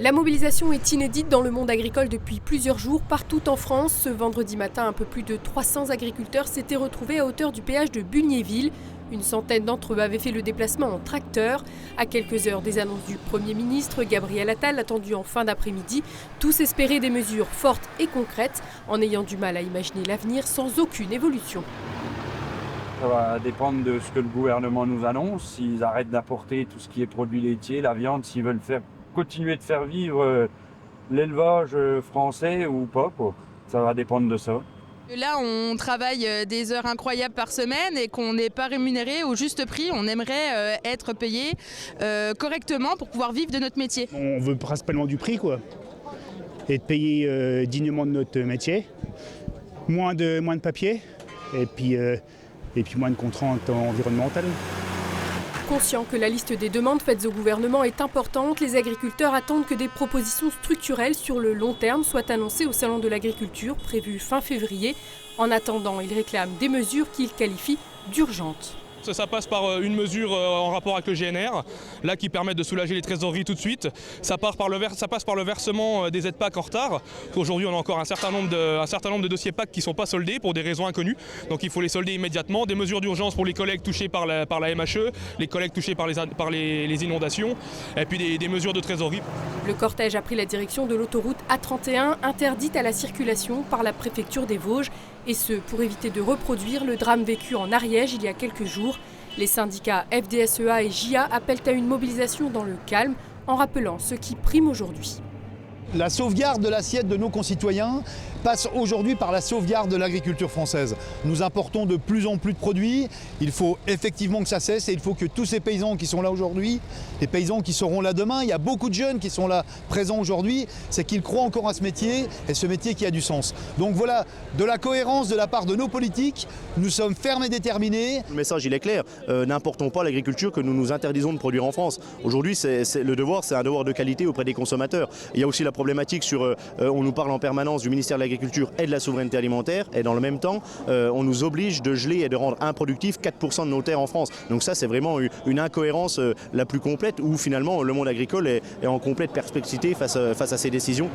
La mobilisation est inédite dans le monde agricole depuis plusieurs jours partout en France. Ce vendredi matin, un peu plus de 300 agriculteurs s'étaient retrouvés à hauteur du péage de Bunierville. Une centaine d'entre eux avaient fait le déplacement en tracteur. À quelques heures des annonces du Premier ministre, Gabriel Attal, attendu en fin d'après-midi, tous espéraient des mesures fortes et concrètes, en ayant du mal à imaginer l'avenir sans aucune évolution. Ça va dépendre de ce que le gouvernement nous annonce, s'ils arrêtent d'apporter tout ce qui est produits laitiers, la viande, s'ils veulent continuer de faire vivre l'élevage français ou pas, quoi. Ça va dépendre de ça. Là, on travaille des heures incroyables par semaine et qu'on n'est pas rémunéré au juste prix. On aimerait être payé correctement pour pouvoir vivre de notre métier. On veut principalement du prix, quoi, et de payer dignement de notre métier. Moins de papier et puis moins de contraintes environnementales. Conscients que la liste des demandes faites au gouvernement est importante, les agriculteurs attendent que des propositions structurelles sur le long terme soient annoncées au Salon de l'agriculture prévu fin février. En attendant, ils réclament des mesures qu'ils qualifient d'urgentes. Ça passe par une mesure en rapport avec le GNR, là qui permet de soulager les trésoreries tout de suite. Ça passe par le versement des aides PAC en retard. Aujourd'hui, on a encore un certain nombre de dossiers PAC qui ne sont pas soldés pour des raisons inconnues. Donc il faut les solder immédiatement. Des mesures d'urgence pour les collègues touchés par la MHE, les collègues touchés par les inondations, et puis des mesures de trésorerie. Le cortège a pris la direction de l'autoroute A31, interdite à la circulation par la préfecture des Vosges. Et ce, pour éviter de reproduire le drame vécu en Ariège il y a quelques jours. Les syndicats FDSEA et JA appellent à une mobilisation dans le calme, en rappelant ce qui prime aujourd'hui. La sauvegarde de l'assiette de nos concitoyens passe aujourd'hui par la sauvegarde de l'agriculture française. Nous importons de plus en plus de produits, il faut effectivement que ça cesse et il faut que tous ces paysans qui sont là aujourd'hui, les paysans qui seront là demain, il y a beaucoup de jeunes qui sont là présents aujourd'hui, c'est qu'ils croient encore à ce métier et ce métier qui a du sens. Donc voilà, de la cohérence de la part de nos politiques, nous sommes fermes et déterminés. Le message il est clair, n'importons pas l'agriculture que nous nous interdisons de produire en France. Aujourd'hui c'est un devoir de qualité auprès des consommateurs. Il y a aussi la problématique sur, on nous parle en permanence du ministère de l'Agriculture et de la souveraineté alimentaire et dans le même temps on nous oblige de geler et de rendre improductifs 4% de nos terres en France. Donc ça c'est vraiment une incohérence la plus complète où finalement le monde agricole est en complète perplexité face à ces décisions.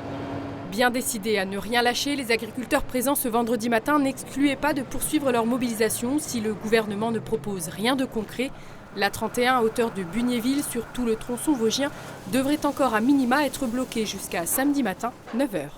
Bien décidés à ne rien lâcher, les agriculteurs présents ce vendredi matin n'excluaient pas de poursuivre leur mobilisation si le gouvernement ne propose rien de concret. La 31 à hauteur de Bunierville sur tout le tronçon vosgien devrait encore à minima être bloquée jusqu'à samedi matin 9 h.